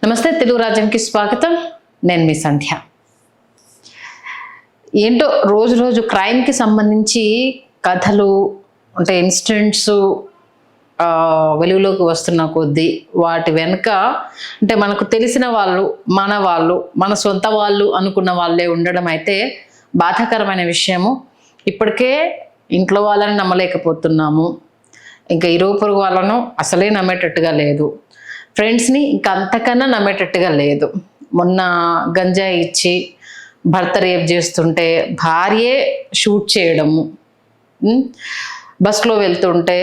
నమస్తే, తెలుగు రాజ్యంకి స్వాగతం. నేను మీ సంధ్య. ఏంటో రోజు రోజు క్రైమ్కి సంబంధించి కథలు అంటే ఇన్సిడెంట్స్ వెలుగులోకి వస్తున్న కొద్దీ వాటి వెనుక అంటే మనకు తెలిసిన వాళ్ళు, మన సొంత వాళ్ళు అనుకున్న వాళ్ళే ఉండడం అయితే బాధాకరమైన విషయము. ఇప్పటికే ఇంట్లో వాళ్ళని నమ్మలేకపోతున్నాము, ఇంకా ఇరుగు పొరుగు వాళ్ళను అసలే నమ్మేటట్టుగా లేదు, ఫ్రెండ్స్ని ఇంకా అంతకన్నా నమ్మేటట్టుగా లేదు. మొన్న గంజాయి ఇచ్చి భర్త రేప్ చేస్తుంటే భార్యే షూట్ చేయడము, బస్లో వెళ్తుంటే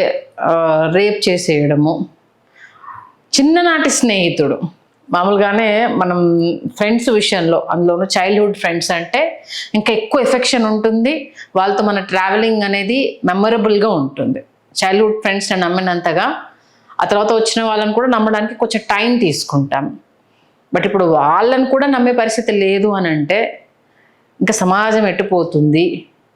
రేప్ చేసేయడము, చిన్ననాటి స్నేహితుడు. మామూలుగానే మనం ఫ్రెండ్స్ విషయంలో, అందులోనూ చైల్డ్హుడ్ ఫ్రెండ్స్ అంటే ఇంకా ఎక్కువ ఎఫెక్షన్ ఉంటుంది, వాళ్ళతో మన ట్రావెలింగ్ అనేది మెమరబుల్గా ఉంటుంది. చైల్డ్హుడ్ ఫ్రెండ్స్ని నమ్మినంతగా ఆ తర్వాత వచ్చిన వాళ్ళని కూడా నమ్మడానికి కొంచెం టైం తీసుకుంటాం. బట్ ఇప్పుడు వాళ్ళని కూడా నమ్మే పరిస్థితి లేదు అని అంటే ఇంకా సమాజం ఎట్టుపోతుంది,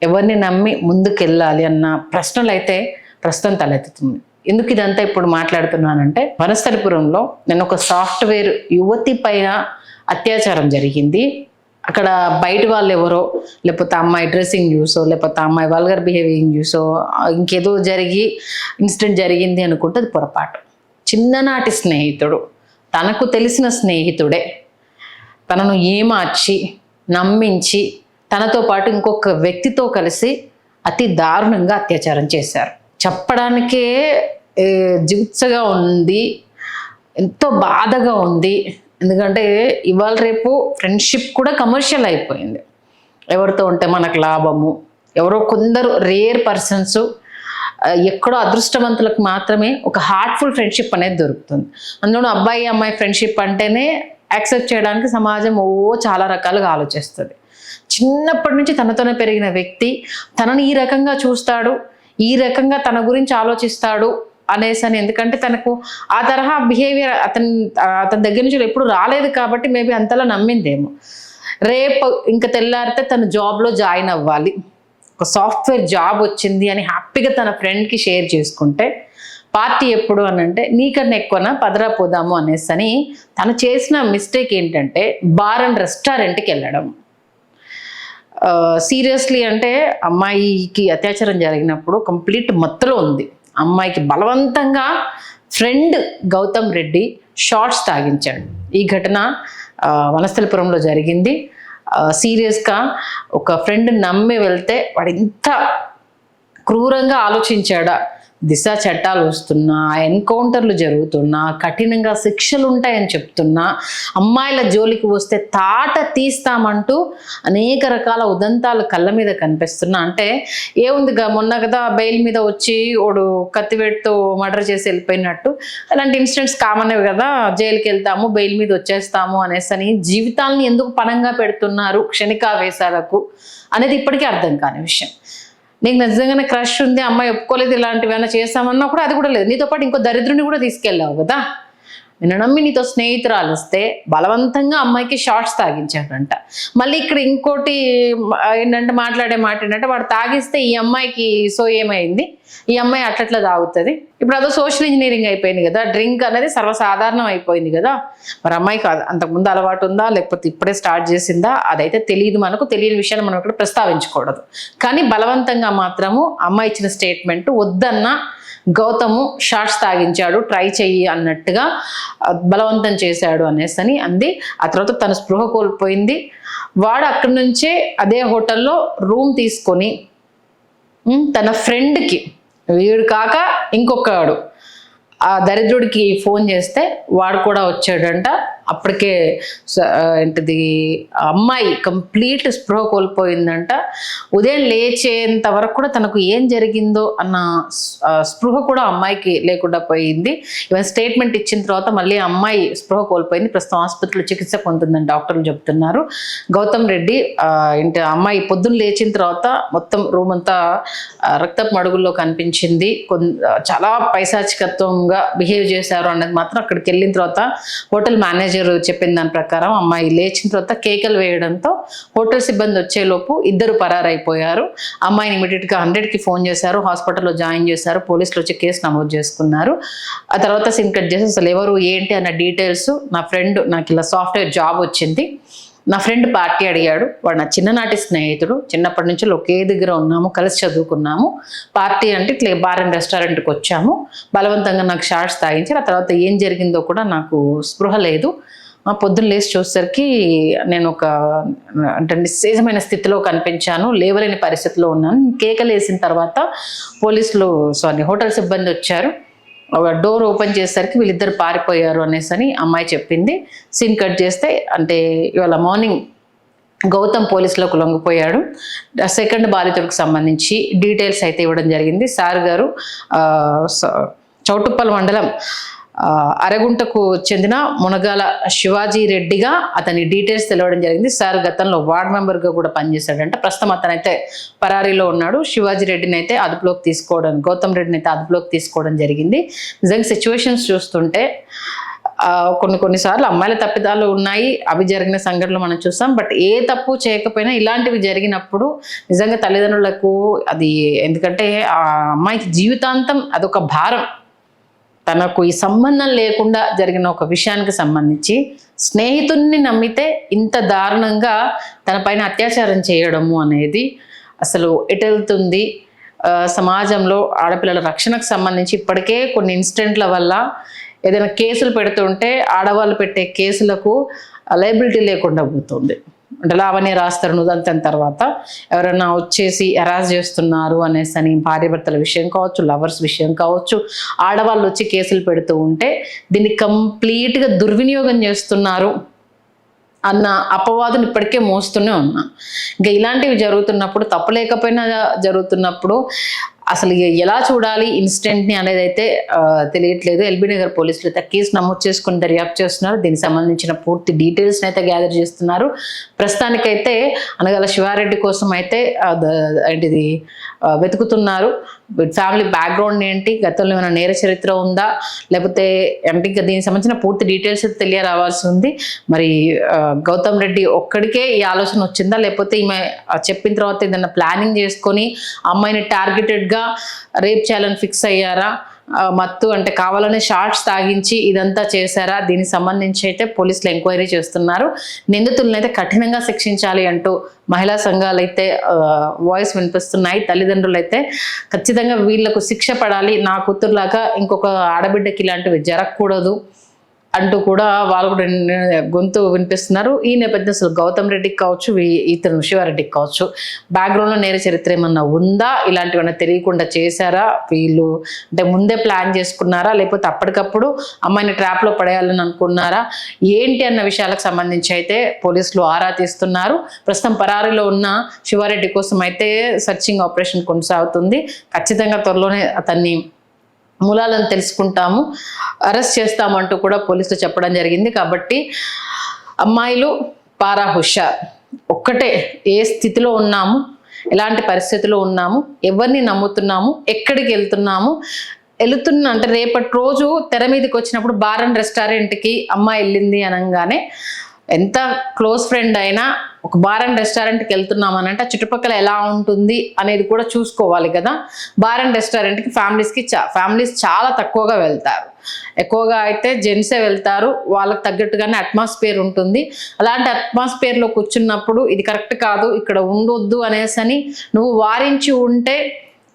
ఎవరిని నమ్మి ముందుకెళ్ళాలి అన్న ప్రశ్నలు అయితే ప్రస్తుతం తలెత్తుతుంది. ఎందుకు ఇదంతా ఇప్పుడు మాట్లాడుతున్నానంటే, వనస్థలిపురంలో నేను ఒక సాఫ్ట్వేర్ యువతి పైన అత్యాచారం జరిగింది. అక్కడ బయట వాళ్ళు ఎవరో, లేకపోతే అమ్మాయి డ్రెస్సింగ్ చూసో, లేకపోతే అమ్మాయి వల్గర్ బిహేవింగ్ చూసో ఇంకేదో ఇన్సిడెంట్ జరిగింది అనుకుంటే అది పొరపాటు. చిన్ననాటి స్నేహితుడు, తనకు తెలిసిన స్నేహితుడే తనను ఏమార్చి నమ్మించి తనతో పాటు ఇంకొక వ్యక్తితో కలిసి అతి దారుణంగా అత్యాచారం చేశారు. చెప్పడానికే జిగుత్సగా ఉంది, ఎంతో బాధగా ఉంది. ఎందుకంటే ఇవాళ రేపు ఫ్రెండ్షిప్ కూడా కమర్షియల్ అయిపోయింది. ఎవరితో ఉంటే మనకు లాభము, ఎవరో కొందరు రేర్ పర్సన్స్, ఎక్కడో అదృష్టవంతులకు మాత్రమే ఒక హార్ట్ఫుల్ ఫ్రెండ్షిప్ అనేది దొరుకుతుంది. అందులోనూ అబ్బాయి అమ్మాయి ఫ్రెండ్షిప్ అంటేనే యాక్సెప్ట్ చేయడానికి సమాజం చాలా రకాలుగా ఆలోచిస్తుంది. చిన్నప్పటి నుంచి తనతోనే పెరిగిన వ్యక్తి తనని ఈ రకంగా చూస్తాడు, ఈ రకంగా తన గురించి ఆలోచిస్తాడు అనేసని, ఎందుకంటే తనకు ఆ తరహా బిహేవియర్ అతని దగ్గర నుంచి ఎప్పుడు రాలేదు కాబట్టి మేబీ అంతలా నమ్మిందేమో. రేపు ఇంకా తెల్లారితే తను జాబ్లో జాయిన్ అవ్వాలి, ఒక సాఫ్ట్వేర్ జాబ్ వచ్చింది అని హ్యాపీగా తన ఫ్రెండ్కి షేర్ చేసుకుంటే, పార్టీ ఎప్పుడు అని అంటే నీకన్నా ఎక్కువనా పదరా పోదాము అనేసని తను చేసిన మిస్టేక్ ఏంటంటే బార్ అండ్ రెస్టారెంట్కి వెళ్ళడం. సీరియస్లీ అంటే అమ్మాయికి అత్యాచారం జరిగినప్పుడు కంప్లీట్ మత్తులో ఉంది. అమ్మాయికి బలవంతంగా ఫ్రెండ్ గౌతమ్ రెడ్డి షార్ట్స్ తాగించాడు. ఈ ఘటన వనస్థలిపురంలో జరిగింది. సీరియస్గా ఒక ఫ్రెండ్ నమ్మి వెళ్తే వాడు ఇంత క్రూరంగా ఆలోచించాడా? దిశ చట్టాలు వస్తున్నా, ఎన్కౌంటర్లు జరుగుతున్నా, కఠినంగా శిక్షలు ఉంటాయని చెప్తున్నా, అమ్మాయిల జోలికి వస్తే తాట తీస్తామంటూ అనేక రకాల ఉదంతాలు కళ్ళ మీద కనిపిస్తున్నా. అంటే ఏముందిగా, మొన్న కదా బెయిల్ మీద వచ్చి వాడు కత్తివేటుతో మర్డర్ చేసి వెళ్ళిపోయినట్టు, అలాంటి ఇన్సిడెంట్స్ కామనే కదా, జైలుకి వెళ్తాము బెయిల్ మీద వచ్చేస్తాము అనేసని జీవితాలని ఎందుకు పణంగా పెడుతున్నారు క్షణికావేశాలకు అనేది ఇప్పటికీ అర్థం కాని విషయం. నీకు నిజంగానే క్రష్ ఉంది, అమ్మాయి ఒప్పుకోలేదు, ఇలాంటివైనా చేస్తామన్నా కూడా అది కూడా లేదు. నీతో పాటు ఇంకో దరిద్రుని కూడా తీసుకెళ్ళావు కదా. నిన్ను నమ్మి నీతో స్నేహితురాలు వస్తే బలవంతంగా అమ్మాయికి షార్ట్స్ తాగించాడంట. మళ్ళీ ఇక్కడ ఇంకోటి ఏంటంటే మాట్లాడే మాట ఏంటంటే, వాడు తాగిస్తే ఈ అమ్మాయికి ఏమైంది, ఈ అమ్మాయి అట్లట్లా తాగుతుంది. ఇప్పుడు అదో సోషల్ ఇంజనీరింగ్ అయిపోయింది కదా, డ్రింక్ అనేది సర్వసాధారణం అయిపోయింది కదా. మరి అమ్మాయికి అంతకుముందు అలవాటు ఉందా, లేకపోతే ఇప్పుడే స్టార్ట్ చేసిందా, అదైతే తెలియదు. మనకు తెలియని విషయాన్ని మనం ఇక్కడ ప్రస్తావించకూడదు. కానీ బలవంతంగా మాత్రము అమ్మాయి ఇచ్చిన స్టేట్మెంట్, వద్దన్న గౌతము షార్ట్స్ తాగించాడు, ట్రై చెయ్యి అన్నట్టుగా బలవంతం చేశాడు అనేసని అంది. ఆ తర్వాత తన స్పృహ కోల్పోయింది. వాడు అక్కడి నుంచే అదే హోటల్లో రూమ్ తీసుకొని తన ఫ్రెండ్కి, వీడు కాక ఇంకొకడు ఆ దరిద్రుడికి ఫోన్ చేస్తే వాడు కూడా వచ్చాడంట. అప్పటికే ఏంటిది అమ్మాయి కంప్లీట్ స్పృహ కోల్పోయిందంట. ఉదయం లేచేంత వరకు కూడా తనకు ఏం జరిగిందో అన్న స్పృహ కూడా అమ్మాయికి లేకుండా పోయింది. ఈవెన్ స్టేట్మెంట్ ఇచ్చిన తర్వాత మళ్ళీ అమ్మాయి స్పృహ కోల్పోయింది. ప్రస్తుతం ఆసుపత్రిలో చికిత్స పొందుతుందని డాక్టర్లు చెప్తున్నారు. గౌతమ్ రెడ్డి అమ్మాయి పొద్దున్న లేచిన తర్వాత మొత్తం రూమ్ అంతా రక్తపు మడుగుల్లో కనిపించింది. చాలా పైశాచికత్వంగా బిహేవ్ చేశారు అన్నది మాత్రం అక్కడికి వెళ్ళిన తర్వాత హోటల్ మేనేజర్ మేనేజర్ చెప్పిన దాని ప్రకారం అమ్మాయి లేచిన తర్వాత కేకలు వేయడంతో హోటల్ సిబ్బంది వచ్చేలోపు ఇద్దరు పరారైపోయారు. అమ్మాయిని ఇమీడియట్గా 100కి ఫోన్ చేశారు, హాస్పిటల్లో జాయిన్ చేశారు, పోలీసులు వచ్చి కేసు నమోదు చేసుకున్నారు. ఆ తర్వాత సిమ్ కట్ చేసి అసలు ఎవరు ఏంటి అన్న డీటెయిల్స్, నా ఫ్రెండ్ నాకు ఇలా సాఫ్ట్వేర్ జాబ్ వచ్చింది, నా ఫ్రెండ్ పార్టీ అడిగాడు, వాడు నా చిన్ననాటి స్నేహితుడు, చిన్నప్పటి నుంచి ఒకే దగ్గర ఉన్నాము, కలిసి చదువుకున్నాము, పార్టీ అంటే ఇట్లా బార్ అండ్ రెస్టారెంట్కి వచ్చాము, బలవంతంగా నాకు షార్ట్స్ తాగించారు. ఆ తర్వాత ఏం జరిగిందో కూడా నాకు స్పృహ లేదు. పొద్దున్న లేచి చూసేసరికి నేను అంటే నిశ్చేజమైన స్థితిలో కనిపించాను, లేవలేని పరిస్థితిలో ఉన్నాను. కేకలు వేసిన తర్వాత హోటల్ సిబ్బంది వచ్చారు, డోర్ ఓపెన్ చేసేసరికి వీళ్ళిద్దరు పారిపోయారు అనేసి అమ్మాయి చెప్పింది. సీన్ కట్ చేస్తే అంటే ఇవాళ మార్నింగ్ గౌతమ్ పోలీసులకు లొంగిపోయాడు. సెకండ్ బాధితుడికి సంబంధించి డీటెయిల్స్ అయితే ఇవ్వడం జరిగింది. సార్ గారు చౌటుప్పల్ మండలం అరగుంటకు చెందిన మునగాల శివాజీ రెడ్డిగా అతని డీటెయిల్స్ తెలియడం జరిగింది. సార్ గతంలో వార్డ్ మెంబర్గా కూడా పనిచేశాడంట. ప్రస్తుతం అతనైతే పరారీలో ఉన్నాడు. శివాజీ రెడ్డిని అయితే గౌతమ్ రెడ్డిని అయితే అదుపులోకి తీసుకోవడం జరిగింది. నిజంగా సిచ్యువేషన్స్ చూస్తుంటే కొన్నిసార్లు అమ్మాయిల తప్పిదాలు ఉన్నాయి, అవి జరిగిన సంఘటనలు మనం చూస్తాం. బట్ ఏ తప్పు చేయకపోయినా ఇలాంటివి జరిగినప్పుడు నిజంగా తల్లిదండ్రులకు అది, ఎందుకంటే ఆ అమ్మాయికి జీవితాంతం అదొక భారం. తనకు ఈ సంబంధం లేకుండా జరిగిన ఒక విషయానికి సంబంధించి స్నేహితుడిని నమ్మితే ఇంత దారుణంగా తన పైన అత్యాచారం చేయడము అనేది అసలు ఎటెళ్తుంది. సమాజంలో ఆడపిల్లల రక్షణకు సంబంధించి ఇప్పటికే కొన్ని ఇన్సిడెంట్ల వల్ల ఏదైనా కేసులు పెడుతుంటే ఆడవాళ్ళు పెట్టే కేసులకు లయబిలిటీ లేకుండా పోతుంది. అంటే లావణ్య రాస్తారు నుదంతం తర్వాత ఎవరైనా వచ్చేసి హెరాస్ చేస్తున్నారు అనేసి భార్యాభర్తల విషయం కావచ్చు, లవర్స్ విషయం కావచ్చు, ఆడవాళ్ళు వచ్చి కేసులు పెడుతూ ఉంటే దీన్ని కంప్లీట్గా దుర్వినియోగం చేస్తున్నారు అన్న అపవాదుని ఇప్పటికే మోస్తూనే ఉన్నా. ఇంకా ఇలాంటివి జరుగుతున్నప్పుడు, తప్పు లేకపోయినా జరుగుతున్నప్పుడు అసలు ఎలా చూడాలి ఇన్సిడెంట్ని అనేది అయితే తెలియట్లేదు. ఎల్బీ నగర్ పోలీసులు అయితే కేసు నమోదు చేసుకుని దర్యాప్తు చేస్తున్నారు. దీనికి సంబంధించిన పూర్తి డీటెయిల్స్ని అయితే గ్యాదర్ చేస్తున్నారు. ప్రస్తుతానికైతే అనగాల శివారెడ్డి కోసం అయితే ఏంటిది వెతుకుతున్నారు. ఫ్యామిలీ బ్యాక్గ్రౌండ్ ఏంటి, గతంలో ఏమైనా నేర చరిత్ర ఉందా, లేకపోతే అంటే ఇంకా దీనికి సంబంధించిన పూర్తి డీటెయిల్స్ అయితే తెలియరావాల్సి ఉంది. మరి గౌతమ్ రెడ్డి ఒక్కడికే ఈ ఆలోచన వచ్చిందా, లేకపోతే ఈమె చెప్పిన తర్వాత ఏదైనా ప్లానింగ్ చేసుకొని అమ్మాయిని టార్గెటెడ్గా రేప్ చేయాలని ఫిక్స్ అయ్యారా, మత్తు అంటే కావాలనే షార్ట్స్ తాగించి ఇదంతా చేశారా, దీనికి సంబంధించి అయితే పోలీసులు ఎంక్వైరీ చేస్తున్నారు. నిందితులను అయితే కఠినంగా శిక్షించాలి అంటూ మహిళా సంఘాలు అయితే వాయిస్ వినిపిస్తున్నాయి. తల్లిదండ్రులు అయితే ఖచ్చితంగా వీళ్లకు శిక్ష పడాలి, నా కూతురులాగా ఇంకొక ఆడబిడ్డకి ఇలాంటివి జరగకూడదు అంటూ కూడా వాళ్ళు కూడా గొంతు వినిపిస్తున్నారు. ఈ నేపథ్యం అసలు గౌతమ్ రెడ్డికి కావచ్చు, ఇతను శివారెడ్డికి కావచ్చు బ్యాక్గ్రౌండ్లో నేర చరిత్ర ఏమన్నా ఉందా, ఇలాంటివన్నా తెలియకుండా చేశారా, వీళ్ళు అంటే ముందే ప్లాన్ చేసుకున్నారా, లేకపోతే అప్పటికప్పుడు అమ్మాయిని ట్రాప్లో పడేయాలని అనుకున్నారా, ఏంటి అన్న విషయాలకు సంబంధించి అయితే పోలీసులు ఆరా తీస్తున్నారు. ప్రస్తుతం పరారీలో ఉన్న శివారెడ్డి కోసం అయితే సర్చింగ్ ఆపరేషన్ కొనసాగుతుంది. ఖచ్చితంగా త్వరలోనే అతన్ని మూలాలను తెలుసుకుంటాము, అరెస్ట్ చేస్తామంటూ కూడా పోలీసులు చెప్పడం జరిగింది. కాబట్టి అమ్మాయిలు పారా హుషార్, ఒక్కటే ఏ స్థితిలో ఉన్నాము, ఎలాంటి పరిస్థితిలో ఉన్నాము, ఎవరిని నమ్ముతున్నాము, ఎక్కడికి వెళ్తున్నా అంటే రేపటి రోజు తెర మీదకి వచ్చినప్పుడు బార్ అండ్ రెస్టారెంట్కి అమ్మాయి వెళ్ళింది అనగానే ఎంత క్లోజ్ ఫ్రెండ్ అయినా ఒక బార్ అండ్ రెస్టారెంట్కి వెళ్తున్నామని అంటే చుట్టుపక్కల ఎలా ఉంటుంది అనేది కూడా చూసుకోవాలి కదా. బార్ అండ్ రెస్టారెంట్కి ఫ్యామిలీస్ చాలా తక్కువగా వెళ్తారు, ఎక్కువగా అయితే జెంట్సే వెళ్తారు. వాళ్ళకి తగ్గట్టుగానే అట్మాస్ఫియర్ ఉంటుంది. అలాంటి అట్మాస్ఫియర్లో కూర్చున్నప్పుడు ఇది కరెక్ట్ కాదు, ఇక్కడ ఉండొద్దు అనేసి నువ్వు వారించి ఉంటే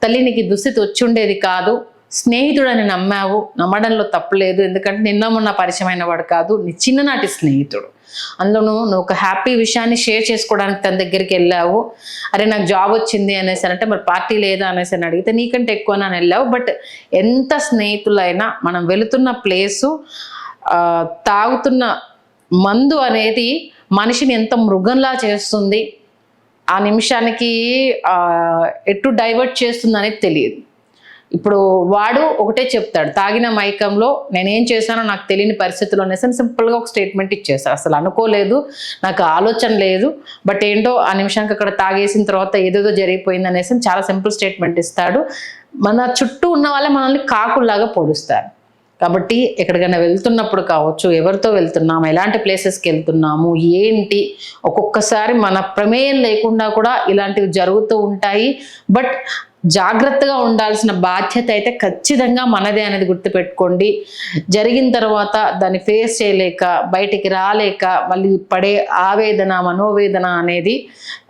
తల్లి నీకు దుస్థితి వచ్చి ఉండేది కాదు. స్నేహితుడని నమ్మావు, నమ్మడంలో తప్పులేదు. ఎందుకంటే నిన్న మొన్న పరిచయమైన వాడు కాదు, నీ చిన్ననాటి స్నేహితుడు. అందులో నువ్వు ఒక హ్యాపీ విషయాన్ని షేర్ చేసుకోవడానికి తన దగ్గరికి వెళ్ళావు. అరే నాకు జాబ్ వచ్చింది అనేసి అంటే మరి పార్టీ లేదా అనేసి అని అడిగితే నీకంటే ఎక్కువ నన్ను వెళ్ళావు. బట్ ఎంత స్నేహితులైనా మనం వెళుతున్న ప్లేసు, తాగుతున్న మందు అనేది మనిషిని ఎంత మృగంలా చేస్తుంది, ఆ నిమిషానికి ఎటు డైవర్ట్ చేస్తుంది అనేది తెలియదు. ఇప్పుడు వాడు ఒకటే చెప్తాడు, తాగిన మైకంలో నేనేం చేశానో నాకు తెలియని పరిస్థితుల్లో అనేసి సింపుల్గా ఒక స్టేట్మెంట్ ఇచ్చేస్తాడు. అసలు అనుకోలేదు, నాకు ఆలోచన లేదు, బట్ ఏంటో ఆ నిమిషానికి అక్కడ తాగేసిన తర్వాత ఏదేదో జరిగిపోయింది అనేసి చాలా సింపుల్ స్టేట్మెంట్ ఇస్తాడు. మన చుట్టూ ఉన్న వాళ్ళే మనల్ని కాకుల్లాగా పొడుస్తారు. కాబట్టి ఎక్కడికైనా వెళ్తున్నప్పుడు కావచ్చు, ఎవరితో వెళ్తున్నాము, ఎలాంటి ప్లేసెస్కి వెళ్తున్నాము, ఏంటి, ఒక్కొక్కసారి మన ప్రమేయం లేకుండా కూడా ఇలాంటివి జరుగుతూ ఉంటాయి. బట్ జాగ్రత్తగా ఉండాల్సిన బాధ్యత అయితే ఖచ్చితంగా మనదే అనేది గుర్తుపెట్టుకోండి. జరిగిన తర్వాత దాన్ని ఫేస్ చేయలేక, బయటికి రాలేక, మళ్ళీ పడే ఆవేదన, మనోవేదన అనేది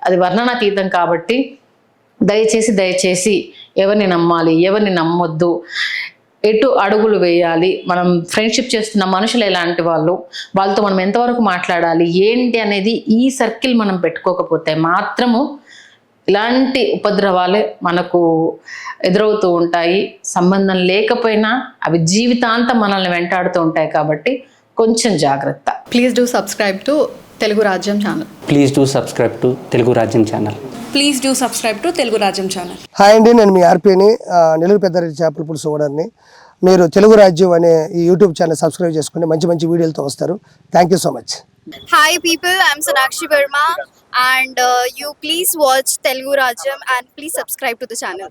అది వర్ణనాతీతం. కాబట్టి దయచేసి ఎవరిని నమ్మాలి, ఎవరిని నమ్మొద్దు, ఎటు అడుగులు వేయాలి, మనం ఫ్రెండ్షిప్ చేస్తున్న మనుషులు ఎలాంటి వాళ్ళు, వాళ్ళతో మనం ఎంతవరకు మాట్లాడాలి, ఏంటి అనేది ఈ సర్కిల్ మనం పెట్టుకోకపోతే మాత్రము ఇలాంటి ఉపద్రవాలే మనకు ఎదురవుతూ ఉంటాయి. సంబంధం లేకపోయినా అవి జీవితాంతం మనల్ని వెంటాడుతూ ఉంటాయి. కాబట్టి కొంచెం జాగ్రత్త. Please do subscribe to Telugu Rajyam channel. Please do subscribe to Telugu Rajyam channel. Please do subscribe to Telugu Rajyam channel. Hi అండి, నేను మీ ఆర్పీని, నెల్లూరు పెద్దారెడ్డి చేపల పులుసు ఓనర్ని. మీరు తెలుగు రాజ్యం అనే ఈ యూట్యూబ్ ఛానల్ సబ్స్క్రైబ్ చేసుకుని మంచి మంచి వీడియోలతో వస్తారు. Thank you so much. Hi people, I'm Sonakshi Verma and you please watch Telugu Rajyam and please subscribe to the channel.